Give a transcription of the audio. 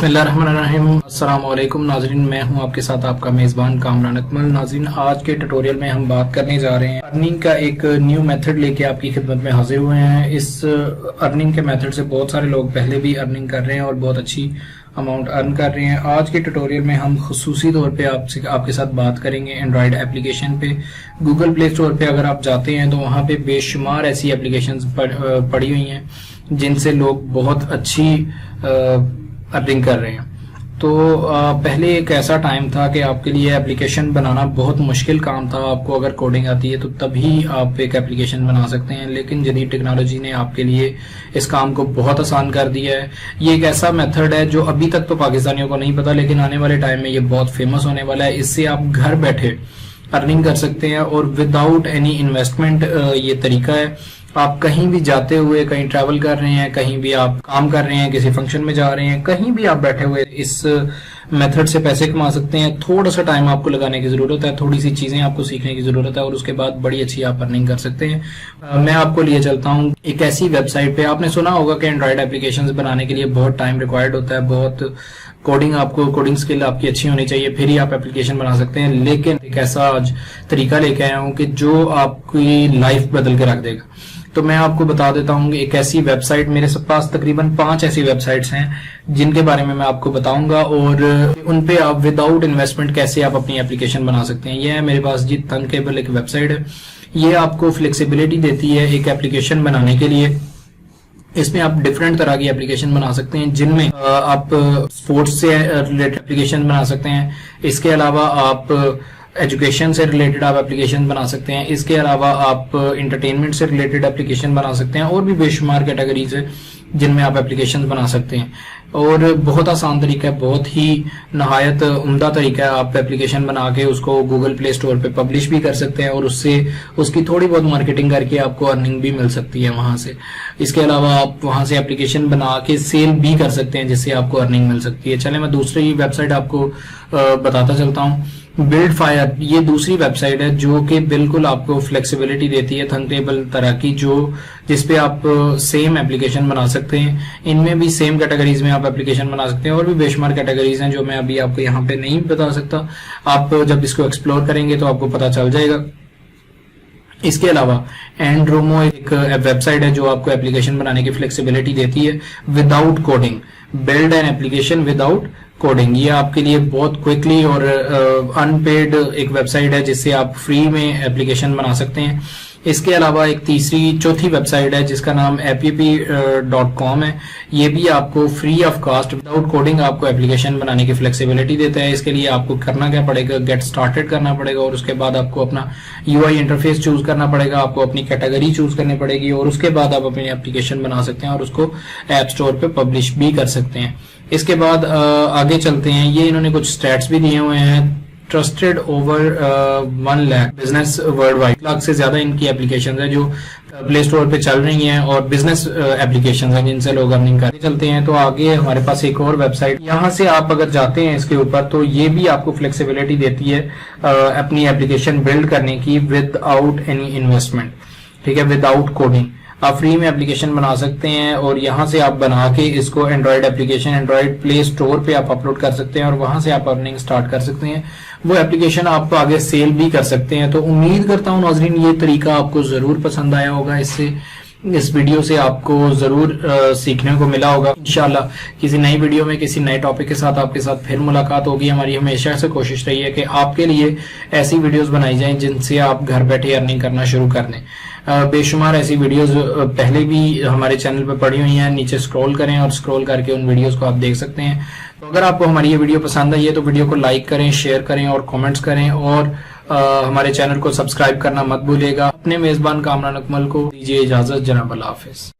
बिस्मिल्लाहिर्रहमानिर्रहीम। अस्सलाम वालेकुम नाज़रीन, मैं हूं आपके साथ आपका मेज़बान कामरान अकमल। नाज़रीन, आज के ट्यूटोरियल में हम बात करने जा रहे हैं अर्निंग का एक न्यू मेथड लेके आपकी खिदमत में हाजिर हुए हैं। इस अर्निंग के मेथड से बहुत सारे लोग पहले भी अर्निंग कर रहे हैं और बहुत अच्छी अमाउंट अर्न कर रहे हैं। आज के ट्यूटोरियल में हम खुसूसी तौर पे आपके साथ बात करेंगे एंड्रॉयड एप्लीकेशन पे। गूगल प्ले स्टोर पे अगर आप जाते हैं तो वहाँ पे बेशुमार ऐसी एप्लीकेशंस पड़ी हुई हैं जिनसे लोग बहुत अच्छी अर्निंग कर रहे हैं। तो पहले एक ऐसा टाइम था कि आपके लिए एप्लीकेशन बनाना बहुत मुश्किल काम था। आपको अगर कोडिंग आती है तो तभी आप एक एप्लीकेशन बना सकते हैं, लेकिन जदीद टेक्नोलॉजी ने आपके लिए इस काम को बहुत आसान कर दिया है। ये एक ऐसा मेथड है जो अभी तक तो पाकिस्तानियों को नहीं पता, लेकिन आने वाले टाइम में ये बहुत फेमस होने वाला है। इससे आप घर बैठे अर्निंग कर सकते हैं और विदाउट एनी इन्वेस्टमेंट ये तरीका है। आप कहीं भी जाते हुए, कहीं ट्रैवल कर रहे हैं, कहीं भी आप काम कर रहे हैं, किसी फंक्शन में जा रहे हैं, कहीं भी आप बैठे हुए इस मेथड से पैसे कमा सकते हैं। थोड़ा सा टाइम आपको लगाने की जरूरत है, थोड़ी सी चीजें आपको सीखने की जरूरत है और उसके बाद बड़ी अच्छी आप अर्निंग कर सकते हैं। मैं आपको लिए चलता हूँ एक ऐसी वेबसाइट पे। आपने सुना होगा कि एंड्रॉयड एप्लीकेशंस बनाने के लिए बहुत टाइम रिक्वायर्ड होता है, बहुत कोडिंग स्किल आपकी अच्छी होनी चाहिए, फिर ही आप एप्लीकेशन बना सकते हैं। लेकिन एक ऐसा आज तरीका लेके आया हूँ कि जो आपकी लाइफ बदल के रख देगा। तो मैं आपको बता देता हूँ एक ऐसी वेबसाइट, मेरे पास तकरीबन 5 ऐसी वेबसाइट्स हैं जिनके बारे में मैं आपको बताऊंगा और उन पे आप विदाउट इन्वेस्टमेंट कैसे आप अपनी एप्लीकेशन बना सकते हैं। ये है मेरे पास जी थंकेबल एक वेबसाइट है। ये आपको फ्लेक्सिबिलिटी देती है एक एप्लीकेशन बनाने के लिए। इसमें आप डिफरेंट तरह की एप्लीकेशन बना सकते हैं, जिनमें आप स्पोर्ट्स से रिलेटेड एप्लीकेशन बना सकते हैं। इसके अलावा आप एजुकेशन से रिलेटेड आप एप्लीकेशन बना सकते हैं। इसके अलावा आप इंटरटेनमेंट से रिलेटेड एप्लीकेशन बना सकते हैं और भी बेशुमार कैटेगरीज है जिनमें आप एप्लीकेशन बना सकते हैं। और बहुत आसान तरीका है, बहुत ही नहायत उम्दा तरीका है। आप एप्लीकेशन बना के उसको गूगल प्ले स्टोर पे पब्लिश भी कर सकते हैं और उससे उसकी थोड़ी बहुत मार्केटिंग करके आपको अर्निंग भी मिल सकती है वहां से। इसके अलावा आप वहां से एप्लीकेशन बना के सेल भी कर सकते हैं जिससे आपको अर्निंग मिल सकती है। चले मैं दूसरी वेबसाइट आपको बताता चलता हूँ। बिल्ड फायर, ये दूसरी वेबसाइट है जो कि बिल्कुल आपको फ्लेक्सिबिलिटी देती है थंकेबल तरह की, जो जिसपे आप सेम एप्लीकेशन बना सकते हैं। इनमें भी सेम कैटेगरीज में आप एप्लीकेशन बना सकते हैं और भी बेशुमार कैटेगरीज हैं जो मैं अभी आपको यहाँ पे नहीं बता सकता। आप जब इसको एक्सप्लोर करेंगे तो आपको पता चल जाएगा। इसके अलावा एंड्रोमो एक वेबसाइट है जो आपको एप्लीकेशन बनाने की फ्लेक्सिबिलिटी देती है without coding. Build an application without coding, ये आपके लिए बहुत क्विकली और अनपेड एक वेबसाइट है जिससे आप फ्री में एप्लीकेशन बना सकते हैं। इसके अलावा एक चौथी वेबसाइट है जिसका नाम app.com है। ये भी आपको free of cost without coding आपको एप्लीकेशन बनाने की फ्लेक्सिबिलिटी देता है। इसके लिए आपको करना क्या पड़ेगा, गेट स्टार्टेड करना पड़ेगा और उसके बाद आपको अपना UI इंटरफेस चूज करना पड़ेगा, आपको अपनी कैटेगरी चूज करनी पड़ेगी और उसके बाद आप अपनी एप्लीकेशन बना सकते हैं और उसको ऐप स्टोर पे पब्लिश भी कर सकते हैं। इसके बाद आगे चलते हैं। ये इन्होंने कुछ स्टैट्स भी दिए हुए हैं। Trusted over 1 lakh business world wide, 1 lakh से ज्यादा इनकी एप्लीकेशन है जो प्ले स्टोर पे चल रही हैं और बिजनेस एप्लीकेशन है जिनसे लोग अर्निंग करते चलते हैं। तो आगे हमारे पास एक और वेबसाइट, यहाँ से आप अगर जाते हैं इसके ऊपर तो ये भी आपको फ्लेक्सिबिलिटी देती है अपनी एप्लीकेशन बिल्ड करने की विदाउट एनी इन्वेस्टमेंट। ठीक है, विदाउट कोडिंग आप फ्री में एप्लीकेशन बना सकते हैं और यहाँ से आप बना के इसको Android application Android play store पे आप अपलोड कर सकते हैं और वहां से आप अर्निंग स्टार्ट कर सकते हैं। वो एप्लीकेशन आप आगे सेल भी कर सकते हैं। तो उम्मीद करता हूँ नाज़रीन ये तरीका आपको जरूर पसंद आया होगा। इस वीडियो से आपको जरूर सीखने को मिला होगा। इंशाल्लाह किसी नई वीडियो में किसी नए टॉपिक के साथ आपके साथ फिर मुलाकात होगी। हमारी हमेशा से कोशिश रही है कि आपके लिए ऐसी वीडियोस बनाई जाएं जिनसे आप घर बैठे अर्निंग करना शुरू कर दें। बेशुमार ऐसी वीडियोस पहले भी हमारे चैनल पर पड़ी हुई हैं, नीचे स्क्रॉल करें और स्क्रॉल करके उन वीडियोस को आप देख सकते हैं। तो अगर आपको हमारी ये वीडियो पसंद आई है तो वीडियो को लाइक करें, शेयर करें और कमेंट्स करें और हमारे चैनल को सब्सक्राइब करना मत भूलिएगा। अपने मेजबान कामरान अकमल को दीजिए इजाजत। जनाब अल्लाह हाफिज।